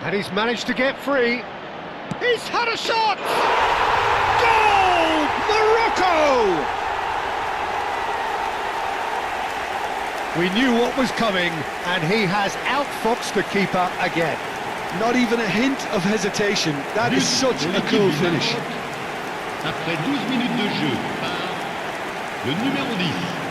And he's managed to get free. He's had a shot! Goal! Morocco! We knew what was coming, and he has outfoxed the keeper again. Not even a hint of hesitation. That is such a cool finish. Après 12 minutes de jeu par le numéro 10.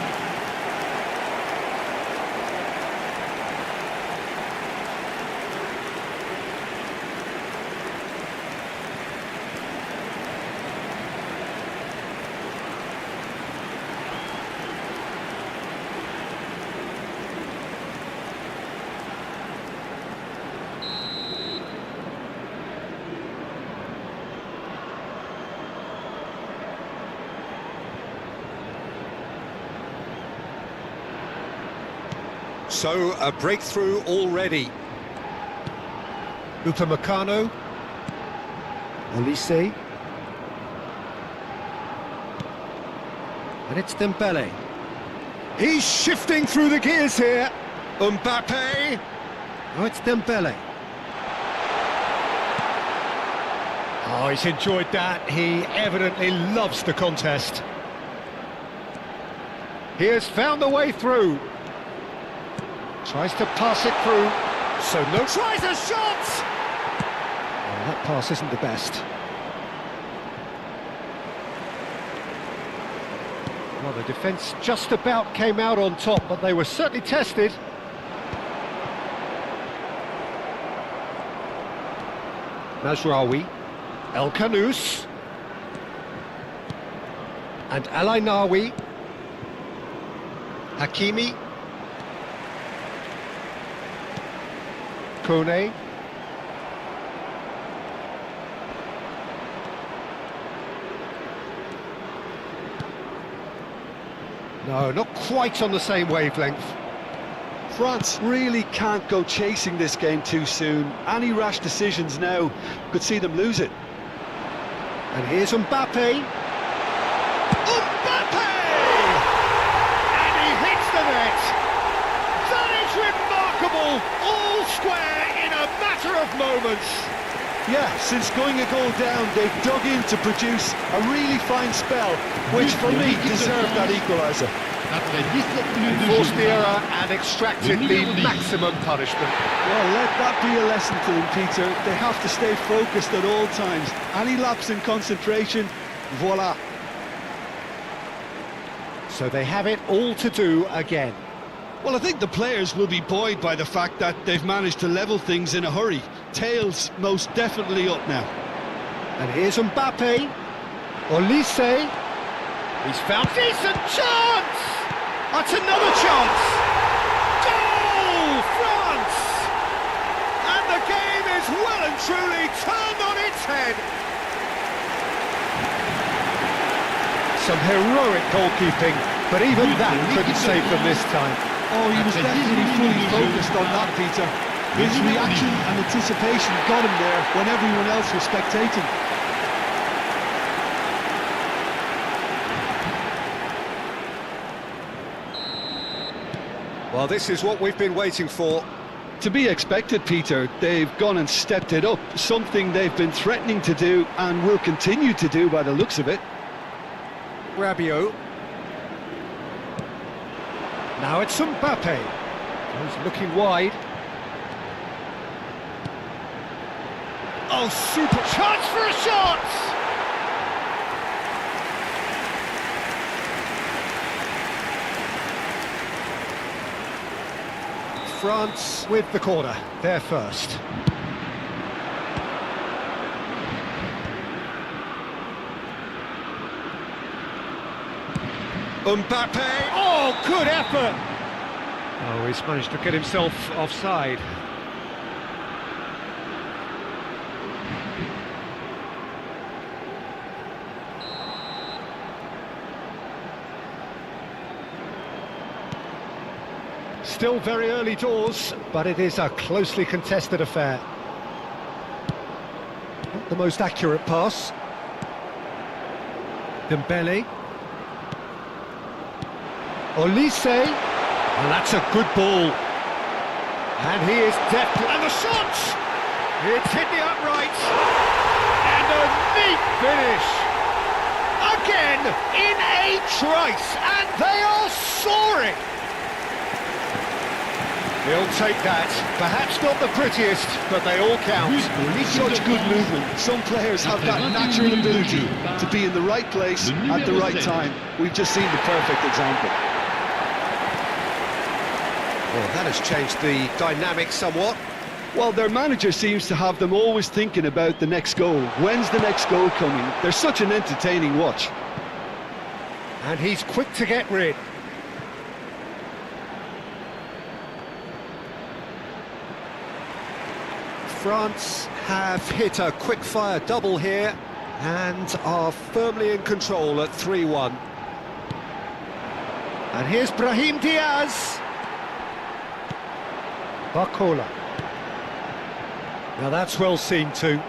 So, a breakthrough already. Upamecano. Olise. And it's Dembele. He's shifting through the gears here. Mbappe. Oh, it's Dembele. Oh, he's enjoyed that. He evidently loves the contest. He has found the way through. Tries to pass it through, so no... Tries a shot! Oh, that pass isn't the best. Well, the defence just about came out on top, but they were certainly tested. Mazraoui, El Kanous, and Alainawi, Hakimi, Kone. No, not quite on the same wavelength. France really can't go chasing this game too soon. Any rash decisions now could see them lose it. And here's Mbappe. Mbappe! And he hits the net. That is remarkable. All square in a matter of moments. Yeah, since going a goal down, they've dug in to produce a really fine spell, which for me deserved that equaliser. Après 17 minutes de Forced jeu the error par and extracted the maximum punishment. Well, let that be a lesson to them, Peter. They have to stay focused at all times. Any lapse in concentration, voila. So they have it all to do again. Well, I think the players will be buoyed by the fact that they've managed to level things in a hurry. Tails most definitely up now. And here's Mbappe. Olise. He's found decent chance! That's another chance! Goal! France! And the game is well and truly turned on its head. Some heroic goalkeeping, but even that couldn't save them this time. Oh, he was definitely fully focused on that, Peter. His reaction and anticipation got him there when everyone else was spectating. Well, this is what we've been waiting for. To be expected, Peter. They've gone and stepped it up, something they've been threatening to do and will continue to do by the looks of it. Rabiot. Now it's Mbappe. He's looking wide. Oh, super chance for a shot! France with the corner, they're first. Mbappe! Oh, good effort! Oh, he's managed to get himself offside. Still very early doors, but it is a closely contested affair. Not the most accurate pass. Dembele. Olise. And that's a good ball. And he is deft. And the shot! It's hit the uprights. And a neat finish. Again, in a trice, and they are soaring. He'll take that. Perhaps not the prettiest, but they all count. Such good movement. Some players have that natural ability to be in the right place at the right time. We've just seen the perfect example. Well, that has changed the dynamic somewhat. Well, their manager seems to have them always thinking about the next goal. When's the next goal coming? They're such an entertaining watch. And he's quick to get rid. France have hit a quick-fire double here and are firmly in control at 3-1. And here's Brahim Diaz. Barcola. Now that's well seen too.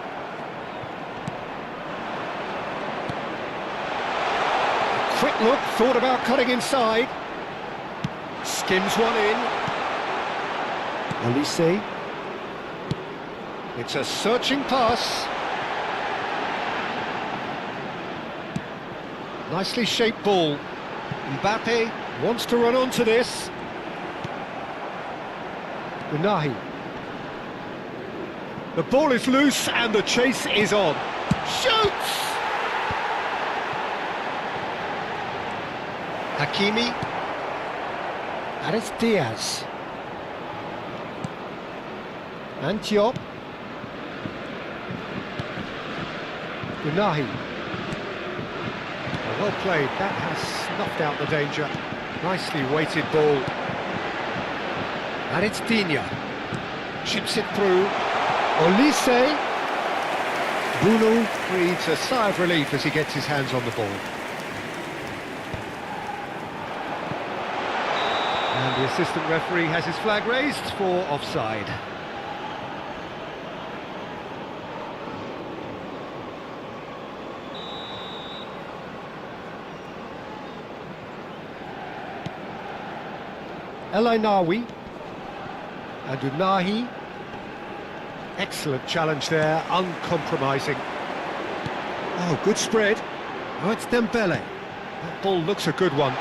Quick look, thought about cutting inside. Skims one in. Olise. It's a searching pass. Nicely shaped ball. Mbappe wants to run onto this. Unahi. The ball is loose and the chase is on. Shoots! Hakimi. And it's Diaz. Antioch. Unahi. Well played, that has snuffed out the danger. Nicely weighted ball. And it's Digne. Chips it through. Olise. Bruno breathes a sigh of relief as he gets his hands on the ball. And the assistant referee has his flag raised for offside. El Ainawi and Unahi. Excellent challenge there, uncompromising. Oh, good spread. Oh, it's Dembele. That ball looks a good one.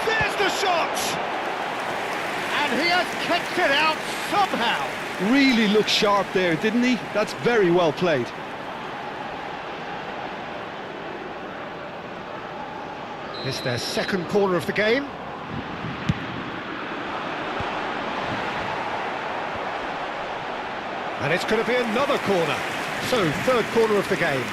There's the shot! And he has kicked it out somehow. Really looked sharp there, didn't he? That's very well played. It's their second corner of the game. And it's going to be another corner. So, third corner of the game.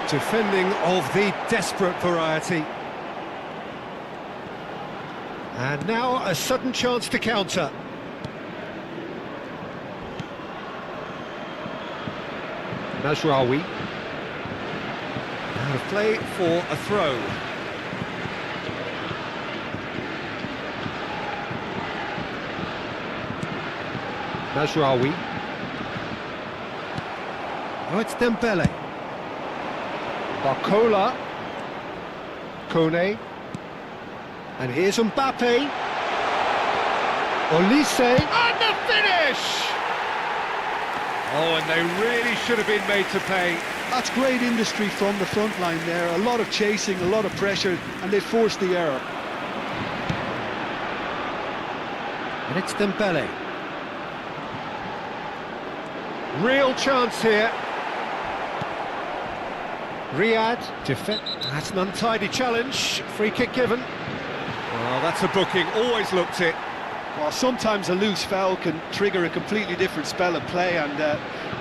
Defending of the desperate variety. And now a sudden chance to counter. Mazraoui. Now to play for a throw. Mazraoui. Oh, it's Dembele. Barcola. Kone. And here's Mbappe. Olise. And the finish! Oh, and they really should have been made to pay. That's great industry from the front line there. A lot of chasing, a lot of pressure, and they forced the error. And it's Dembele. Real chance here. Riyad, that's an untidy challenge, free kick given. Well, that's a booking, always looked it. Well, sometimes a loose foul can trigger a completely different spell of play, and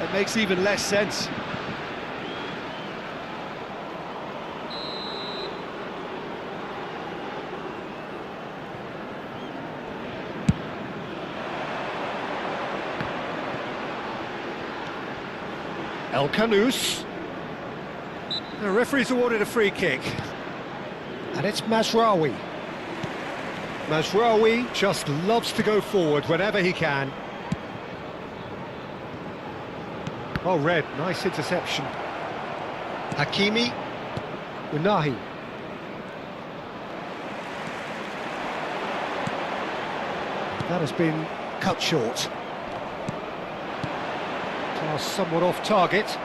it makes even less sense. El Kanous. The referee's awarded a free kick. And it's Mazraoui. Mazraoui just loves to go forward whenever he can. Oh, Red, nice interception. Hakimi, Unahi. That has been cut short. Pass somewhat off target.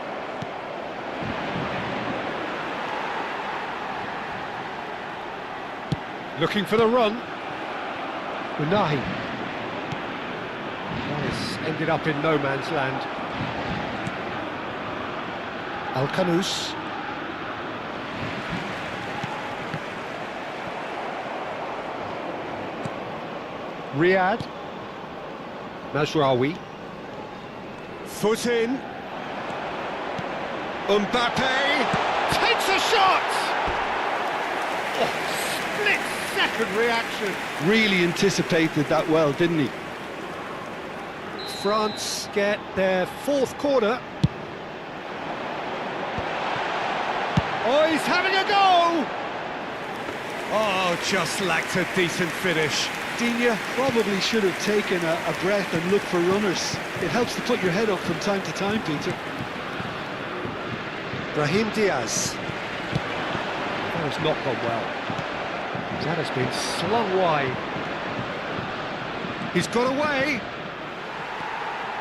Looking for the run. Unahi. That has ended up in no man's land. Al-Kanous. Riyad. Mazraoui. Foot in. Mbappe takes a shot! Oh, split-second reaction. Really anticipated that well, didn't he? France get their fourth corner. Oh, he's having a go! Oh, just lacked a decent finish. Digne probably should have taken a breath and looked for runners. It helps to put your head up from time to time, Peter. Brahim Diaz. That has not gone well. That has been slung wide. He's got away.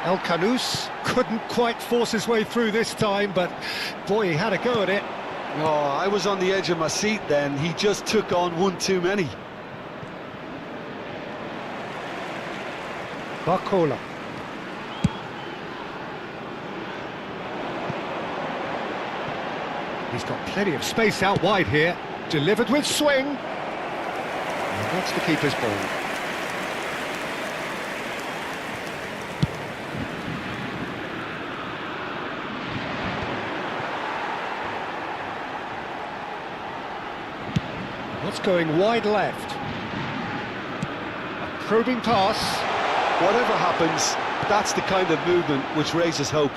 El-Kanous couldn't quite force his way through this time, but boy, he had a go at it. Oh, I was on the edge of my seat then. He just took on one too many. Barcola. He's got plenty of space out wide here. Delivered with swing. And that's the keeper's ball. What's going wide left? A probing pass. Whatever happens, that's the kind of movement which raises hope.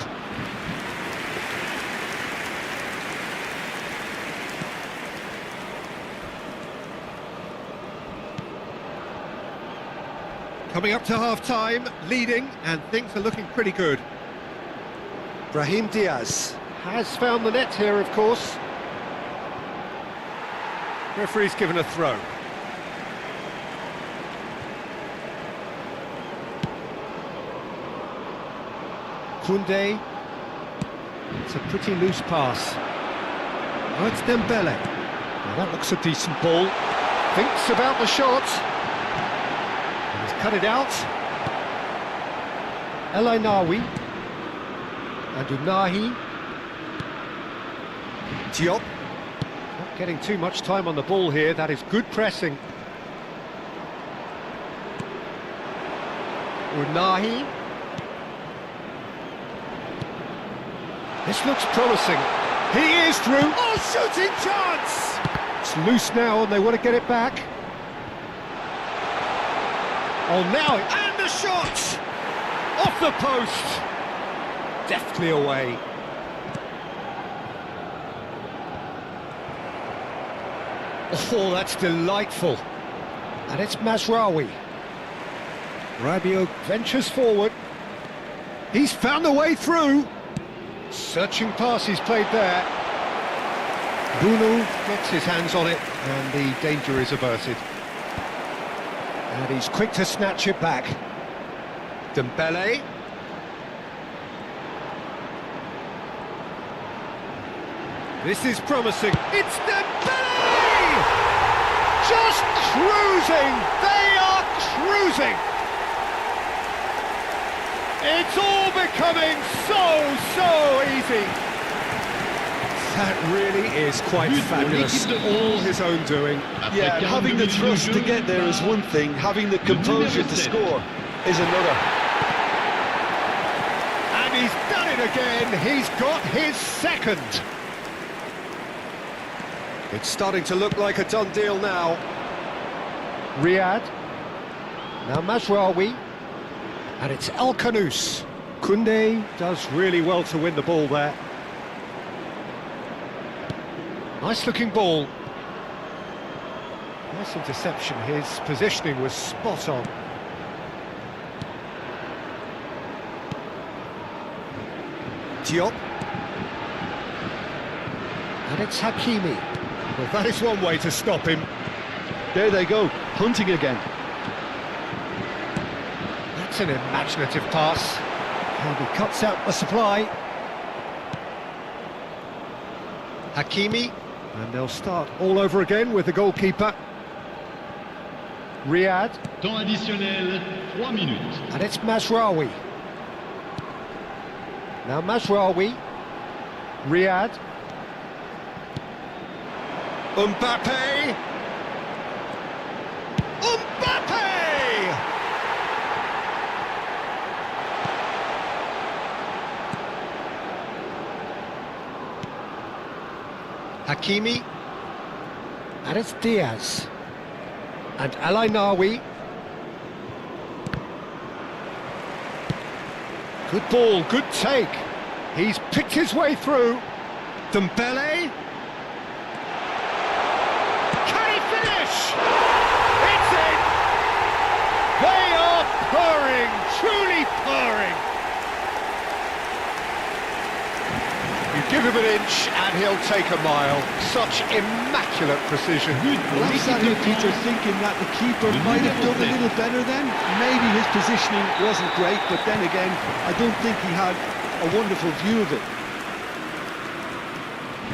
Coming up to half-time, leading, and things are looking pretty good. Brahim Diaz has found the net here, of course. Referee's given a throw. Koundé. It's a pretty loose pass. Oh, it's Dembele. Now that looks a decent ball. Thinks about the shot. And he's cut it out. El Ainaoui. And Unahi. Diop. Not getting too much time on the ball here. That is good pressing. Unahi. This looks promising. He is through. Oh, shooting chance! It's loose now and they want to get it back. Oh, now, and the shot! Off the post! Deftly away. Oh, that's delightful. And it's Mazraoui. Rabiot ventures forward. He's found a way through. Searching pass he's played there. Bruno gets his hands on it and the danger is averted. And he's quick to snatch it back. Dembele. This is promising. It's Dembele! Just cruising! They are cruising! It's all becoming so easy. That really is quite fabulous. All his own doing. Yeah, having the trust to get there is one thing, having the composure to score is another. And he's done it again. He's got his second. It's starting to look like a done deal now. Riyad. Now Mazraoui. And it's El-Kanous. Koundé does really well to win the ball there. Nice looking ball. Wasn't deception, his positioning was spot on. Diop. And it's Hakimi. Well, that is one way to stop him. There they go, hunting again. That's an imaginative pass. And he cuts out the supply. Hakimi. And they'll start all over again with the goalkeeper. Riyad. Temps additionnel, 3 minutes. And it's Mazraoui. Now Mazraoui. Riyad. Mbappe! Mbappe! Hakimi. And it's Diaz. And Al-Ainawi. Good ball, good take. He's picked his way through. Dembele. Can he finish? It's in! They are purring, truly purring. You give him an inch and he'll take a mile. Such immaculate precision. Well, I'm sitting Peter thinking that the keeper might have done a little better then. Maybe his positioning wasn't great, but then again, I don't think he had a wonderful view of it.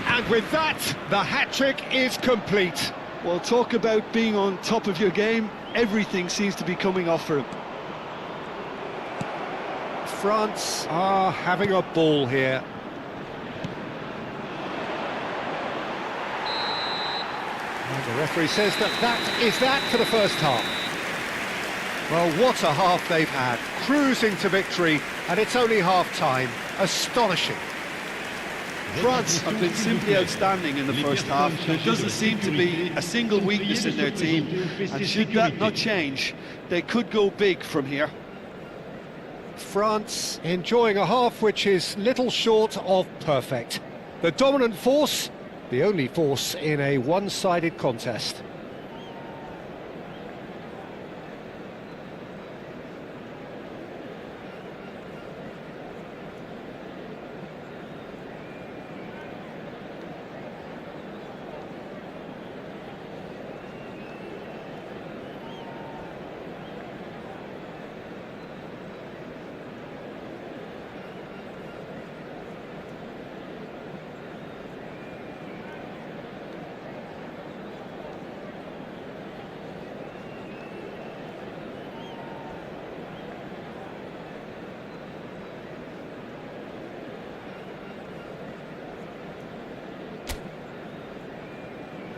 And with that, the hat-trick is complete. Well, talk about being on top of your game. Everything seems to be coming off for him. France are having a ball here. And the referee says that is that for the first half. Well, what a half they've had. Cruising to victory, and it's only half-time. Astonishing. France have been simply outstanding in the first half. There doesn't seem to be a single weakness in their team, and should that not change, they could go big from here. France enjoying a half which is little short of perfect. The dominant force, the only force in a one-sided contest.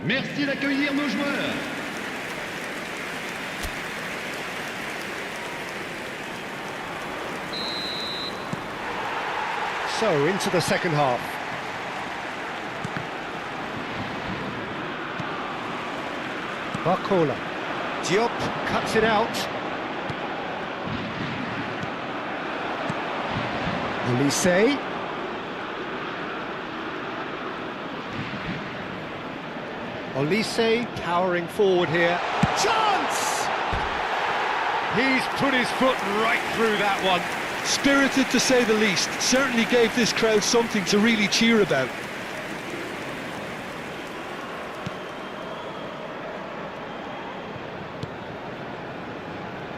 Merci d'accueillir nos joueurs. So, into the second half. Barcola. Diop cuts it out. Olise. Olise powering forward here. Chance! He's put his foot right through that one. Spirited to say the least. Certainly gave this crowd something to really cheer about.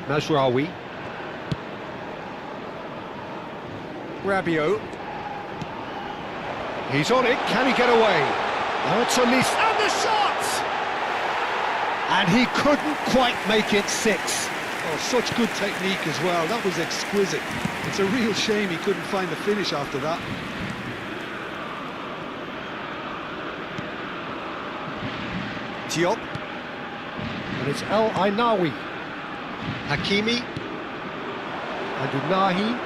Mazraoui. Rabiot. He's on it, can he get away? Oh, it's Olise, and the shot! And he couldn't quite make it 6. Oh, such good technique as well. That was exquisite. It's a real shame he couldn't find the finish after that. Diop. And it's Al-Ainawi. Hakimi. And Unahi.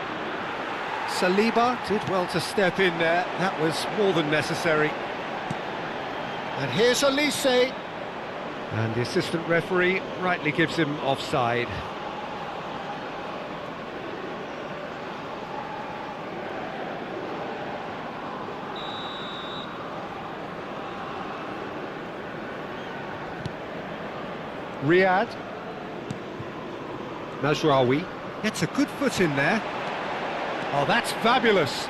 Saliba did well to step in there. That was more than necessary. And here's Olise. And the assistant referee rightly gives him offside. Riyad. Mazraoui gets a good foot in there. Oh, that's fabulous.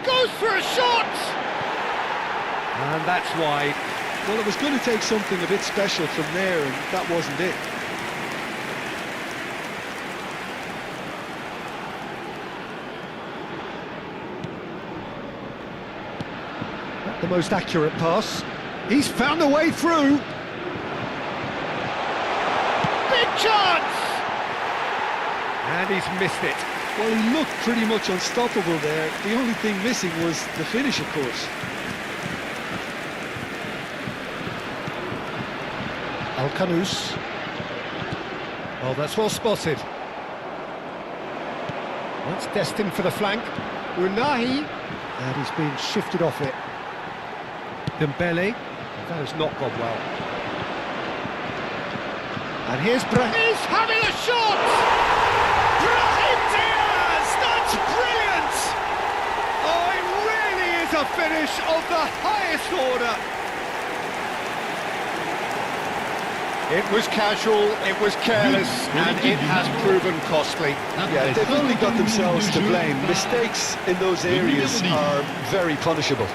Goes for a shot! And that's wide. Well, it was going to take something a bit special from there, and that wasn't it. Not the most accurate pass. He's found a way through. Big chance! And he's missed it. Well, he looked pretty much unstoppable there. The only thing missing was the finish, of course. Al-Khanous. Oh, that's well spotted. That's destined for the flank. Unahi. And he's been shifted off it. Dembele. That has not gone well. And here's He's having a shot! Brahim Diaz! That's brilliant! Oh, it really is a finish of the highest order. It was casual, it was careless, and it has proven costly. Yeah, they've only got themselves to blame. Mistakes in those areas are very punishable.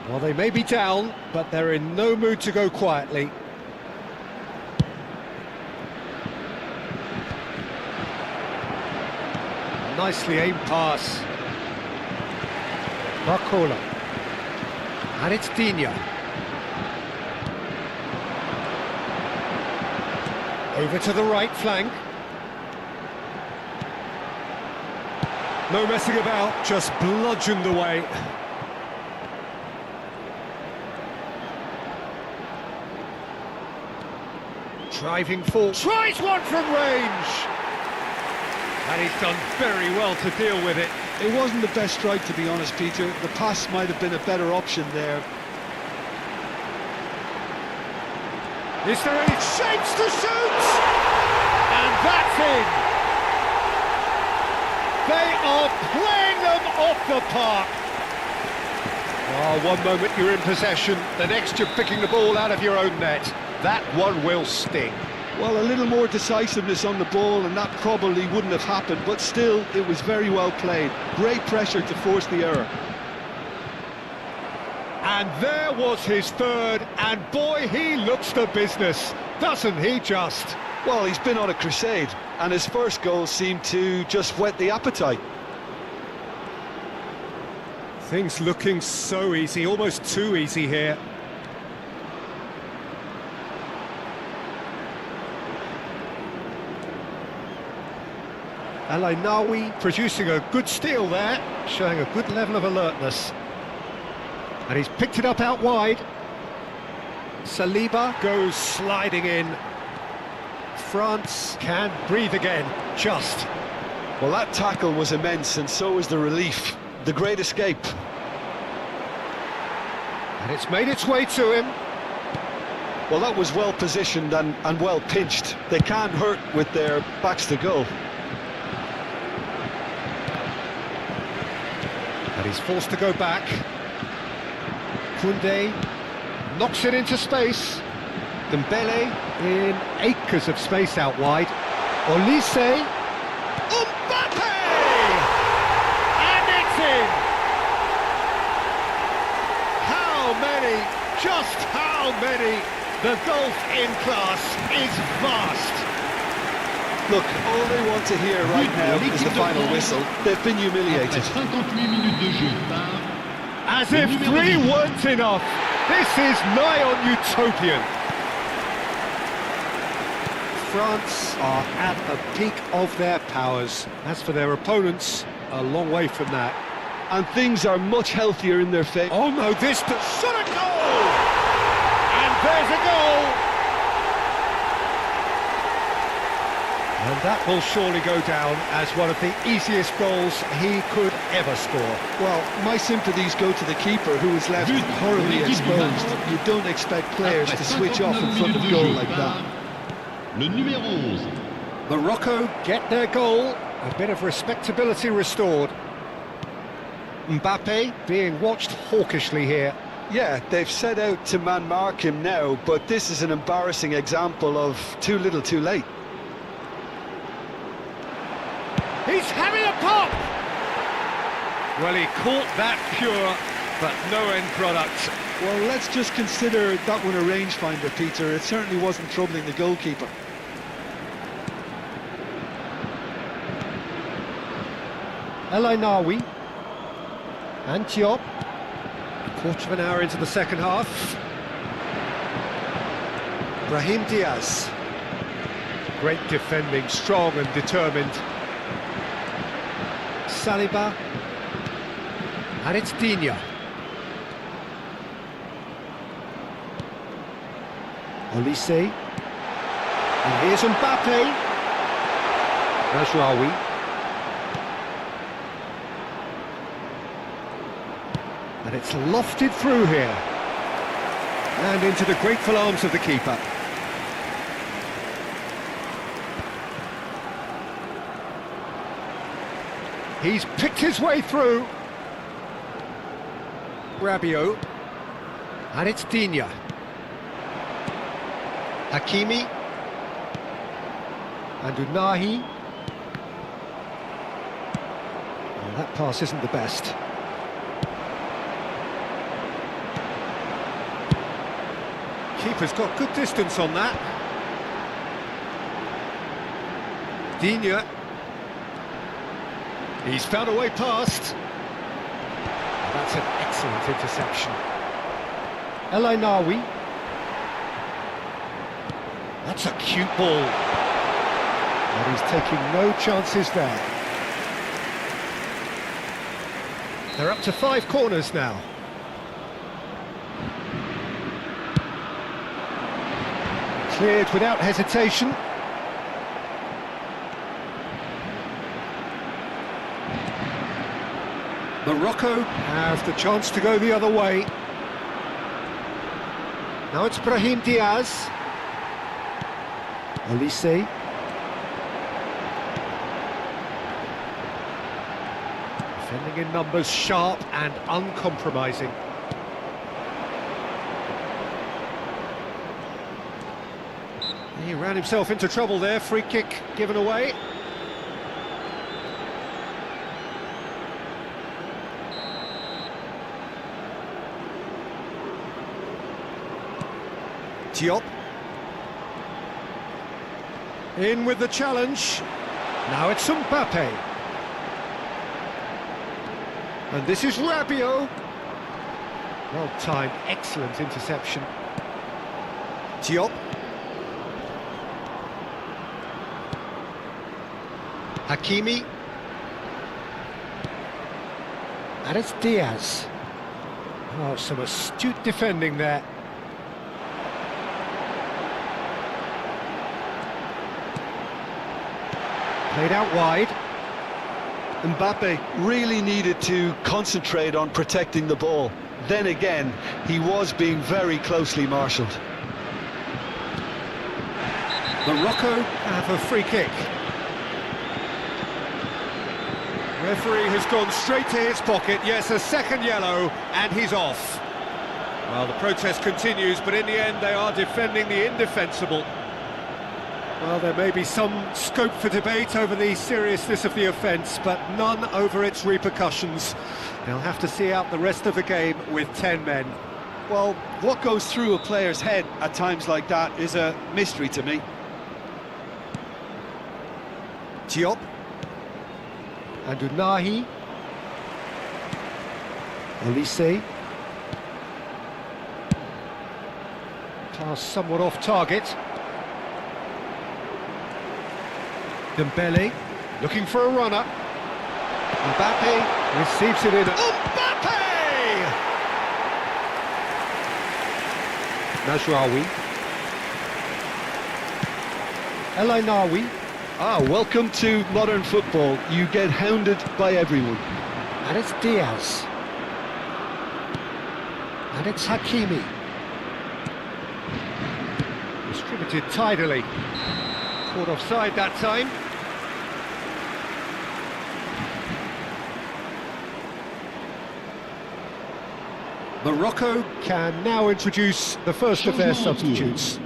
Well, they may be down, but they're in no mood to go quietly. Nicely aimed pass. Barcola. And it's Digne. Over to the right flank. No messing about, just bludgeoned away. Driving forward. Tries one from range! And he's done very well to deal with it. It wasn't the best strike, to be honest, Peter. The pass might have been a better option there. Is there any shapes to shoot? And that's in! They are playing them off the park. Oh, one moment you're in possession, the next you're picking the ball out of your own net. That one will sting. Well, a little more decisiveness on the ball and that probably wouldn't have happened, but still, it was very well played. Great pressure to force the error. And there was his third, and boy, he looks the business, doesn't he just? Well, he's been on a crusade, and his first goal seemed to just whet the appetite. Things looking so easy, almost too easy here. Al-Ainawi producing a good steal there, showing a good level of alertness. And he's picked it up out wide. Saliba goes sliding in. France can breathe again, just. Well, that tackle was immense, and so was the relief. The great escape. And it's made its way to him. Well, that was well positioned and well pinched. They can't hurt with their backs to goal. And he's forced to go back. Koundé knocks it into space. Dembele in acres of space out wide. Olise. Mbappe! And it's in! How many, just how many? The gulf in class is vast. Look, all they want to hear right now is the final whistle. They've been humiliated. As if three weren't enough. This is nigh on utopian. France are at the peak of their powers. As for their opponents, a long way from that. And things are much healthier in their favour. Oh no, this shot a goal! And there's a goal! And that will surely go down as one of the easiest goals he could ever score. Well, my sympathies go to the keeper, who was left horribly exposed. You don't expect players to switch off in front of goal like that. le numéro 11. Morocco get their goal. A bit of respectability restored. Mbappe being watched hawkishly here. Yeah, they've set out to man-mark him now, but this is an embarrassing example of too little too late. He's having a pop! Well, he caught that pure, but no end product. Well, let's just consider that one a rangefinder, Peter. It certainly wasn't troubling the goalkeeper. El Ainaoui. And Diop. Quarter of an hour into the second half. Brahim Diaz. Great defending, strong and determined. Saliba. And it's Digne. Olise. And here's Mbappe. Mazraoui. And it's lofted through here. And into the grateful arms of the keeper. He's picked his way through. Rabiot. And it's Digne. Hakimi. And Unahi. Well, that pass isn't the best. Keeper's got good distance on that. Digne. He's found a way past. That's an excellent interception. El Ainaoui. That's a cute ball. And he's taking no chances there. They're up to 5 corners now. Cleared without hesitation. Morocco have the chance to go the other way. Now it's Brahim Diaz. Olise. Defending in numbers, sharp and uncompromising. He ran himself into trouble there, free kick given away. Diop. In with the challenge. Now it's Mbappe. And this is Rabiot. Well timed, excellent interception. Diop. Hakimi. And it's Diaz. Oh, some astute defending there. Played out wide. Mbappe really needed to concentrate on protecting the ball. Then again, he was being very closely marshalled. Morocco have a free kick. Referee has gone straight to his pocket. Yes, a second yellow, and he's off. Well, the protest continues, but in the end they are defending the indefensible. Well, there may be some scope for debate over the seriousness of the offence, but none over its repercussions. They'll have to see out the rest of the game with 10 men. Well, what goes through a player's head at times like that is a mystery to me. Diop. And Unahi. Olise. Pass somewhat off target. Dembele, looking for a runner. Mbappe receives it in. Mbappe! Mazraoui. El Ainaoui. Ah, welcome to modern football. You get hounded by everyone. And it's Diaz. And it's Hakimi. Distributed tidily. Caught offside that time. Morocco can now introduce the first of their substitutes.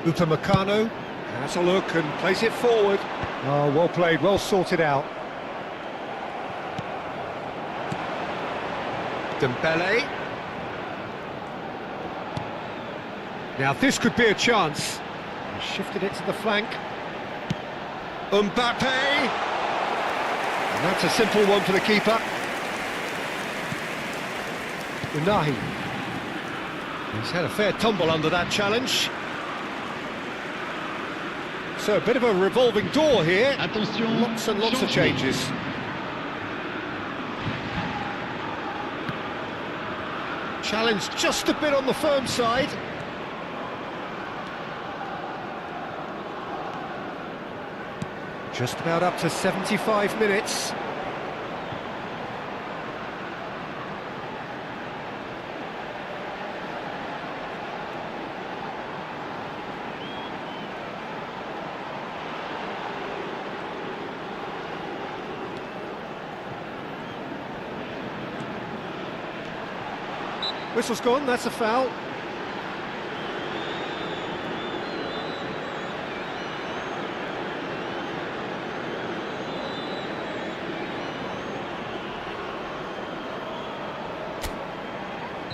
Upamecano has a look and plays it forward. Oh, well played, well sorted out. Dembele. Now this could be a chance. He shifted it to the flank. Mbappe. And that's a simple one for the keeper. Unahi. He's had a fair tumble under that challenge. So a bit of a revolving door here. Attention, lots and lots of changement. changes. Challenge just a bit on the firm side. Just about up to 75 minutes. Whistle's gone, that's a foul.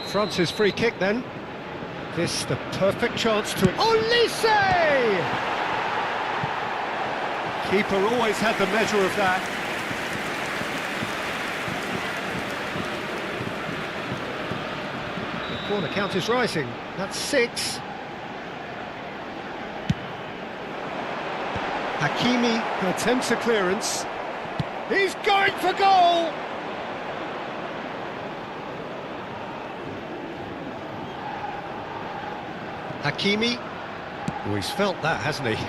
France's free kick then. This the perfect chance to... Olise! Keeper always had the measure of that. The corner count is rising. That's 6. Hakimi attempts a clearance. He's going for goal! Hakimi. Oh, he's felt that, hasn't he?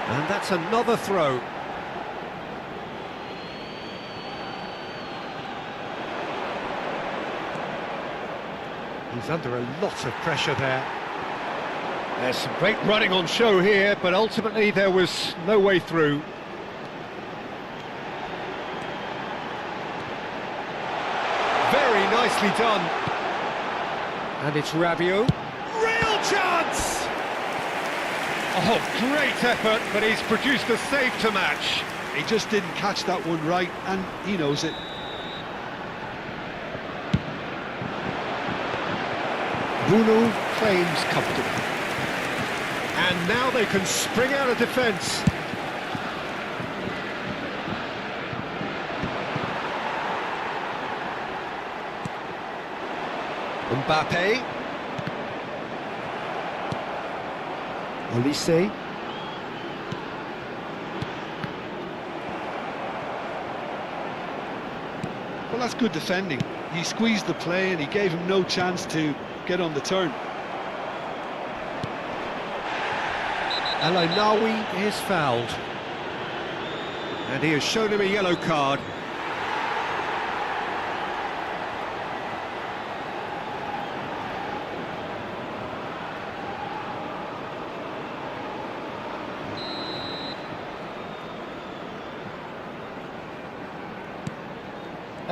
And that's another throw. He's under a lot of pressure there. There's some great running on show here, but ultimately there was no way through. Very nicely done. And it's Rabiot. Real chance! Oh, great effort, but he's produced a save to match. He just didn't catch that one right, and he knows it. Bruno claims comfortable. And now they can spring out of defence. Mbappe. Olise. Well, that's good defending. He squeezed the play and he gave him no chance to get on the turn. El Ainaoui is fouled. And he has shown him a yellow card.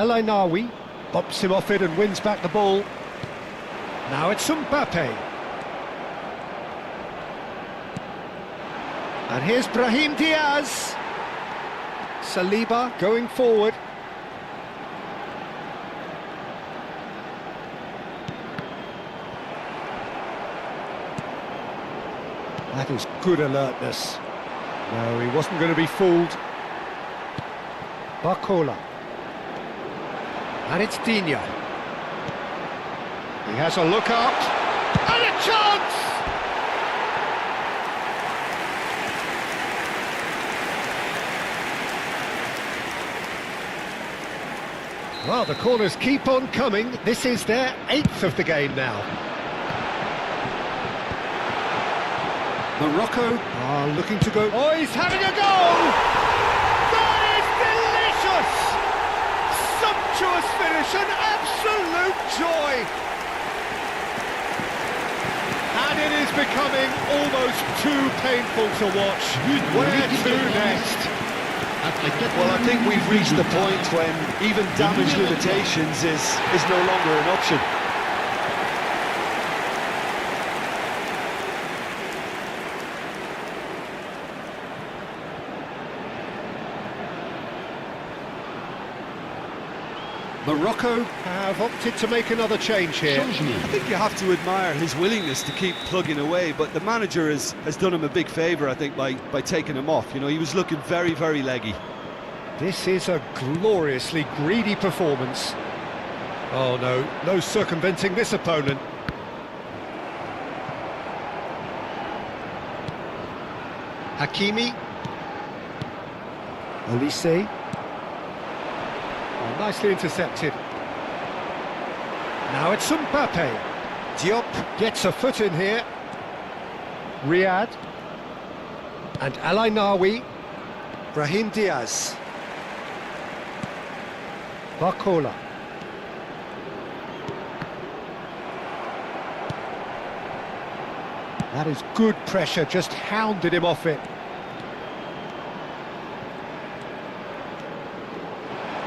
El Ainaoui bops him off it and wins back the ball. Now it's Mbappe. And here's Brahim Diaz. Saliba going forward. That is good alertness. No, he wasn't going to be fooled. Barcola. And it's Digne. He has a look up. And a chance! Well, the corners keep on coming. This is their 8th of the game now. Morocco are looking to go. Oh, he's having a goal! That is delicious! Sumptuous finish, an absolute joy! And it is becoming almost too painful to watch. Where to next? Well, I think we've reached the point when even damage limitations is no longer an option. Morocco have opted to make another change here. I think you have to admire his willingness to keep plugging away, but the manager has done him a big favour, I think, by taking him off. You know, he was looking very, very leggy. This is a gloriously greedy performance. Oh no, no circumventing this opponent. Hakimi. Olise. Oh, nicely intercepted. Now it's Mbappe. Diop gets a foot in here. Riyad. And Alainawi. Brahim Diaz. Barcola. That is good pressure, just hounded him off it.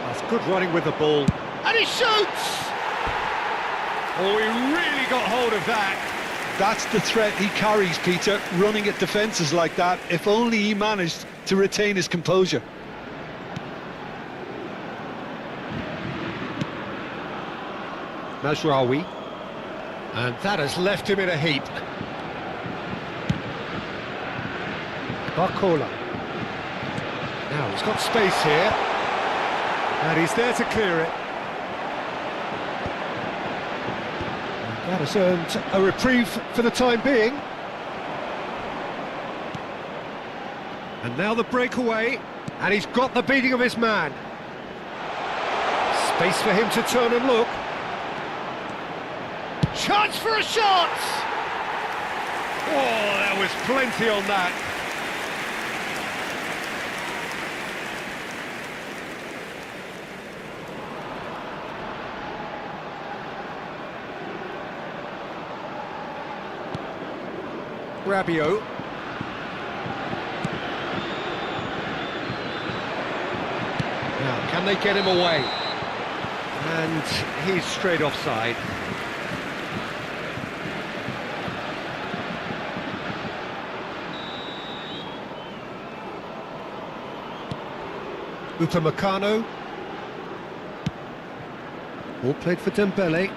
That's good running with the ball. And he shoots! Oh, he really got hold of that. That's the threat he carries, Peter, running at defences like that. If only he managed to retain his composure. Mazraoui. And that has left him in a heap. Barcola. Now he's got space here. And he's there to clear it. And that has earned a reprieve for the time being. And now the breakaway. And he's got the beating of his man. Space for him to turn and look. Chance for a shot! Oh, there was plenty on that. Rabiot. Now, can they get him away? And he's straight offside. Upamecano. Ball played for Dembele.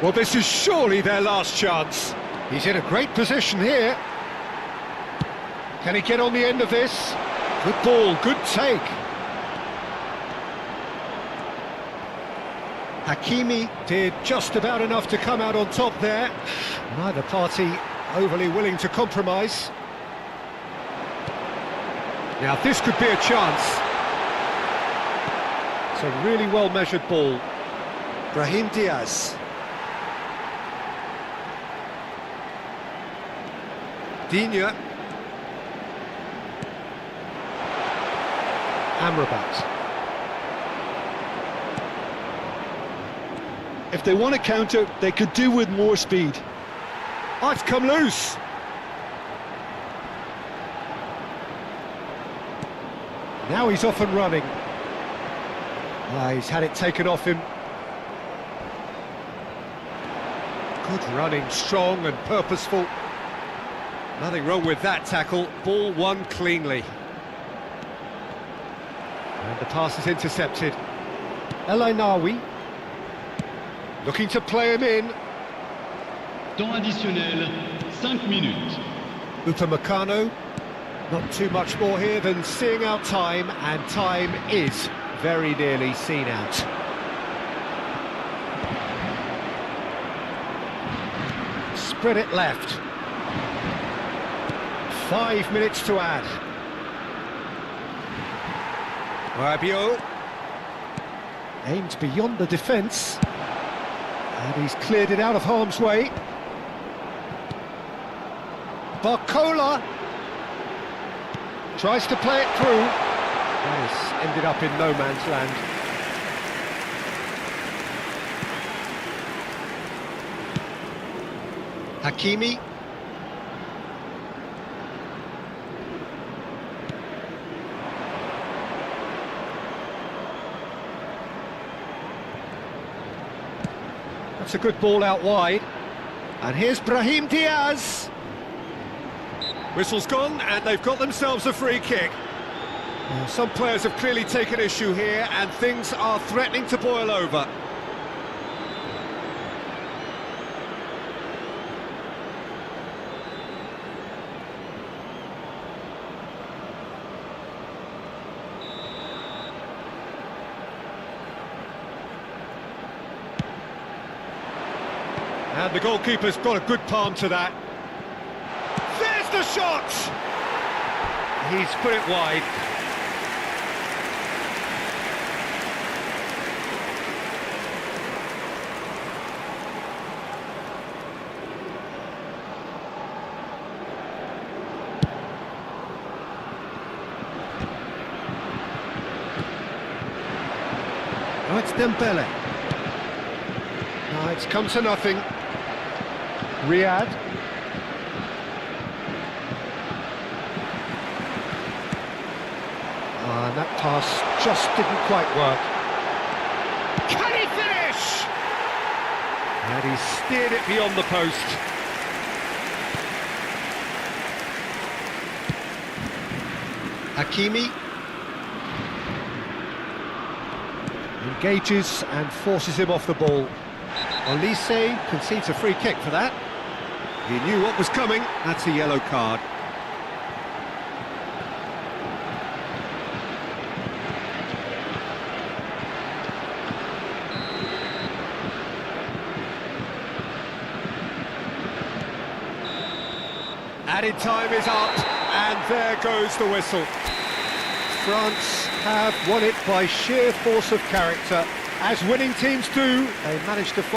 Well, this is surely their last chance. He's in a great position here. Can he get on the end of this? Good ball, good take. Hakimi did just about enough to come out on top there. Neither party overly willing to compromise. Now this could be a chance. It's a really well-measured ball. Brahim Diaz. Digne. Amrabat. If they want to counter, they could do with more speed. Oh, it's come loose. Now he's off and running. He's had it taken off him. Good running, strong and purposeful. Nothing wrong with that tackle. Ball won cleanly. And the pass is intercepted. Alainawi. Looking to play him in. Temps additionnel, 5 minutes. Upamecano. Not too much more here than seeing out time, and time is very nearly seen out. Spread it left. 5 minutes to add. Rabiot. Aimed beyond the defence. And he's cleared it out of harm's way. Barcola tries to play it through. That has ended up in no man's land. Hakimi. That's a good ball out wide. And here's Brahim Diaz. Whistle's gone, and they've got themselves a free kick. Some players have clearly taken issue here, and things are threatening to boil over. And the goalkeeper's got a good palm to that. There's the shot! He's put it wide. Oh, it's Dembele. No, it's come to nothing. Riyad. And that pass just didn't quite work. Can he finish? And he steered it beyond the post. Hakimi. Engages and forces him off the ball. Olise concedes a free kick for that. He knew what was coming. That's a yellow card. Added time is up, and there goes the whistle. France have won it by sheer force of character. As winning teams do, they managed to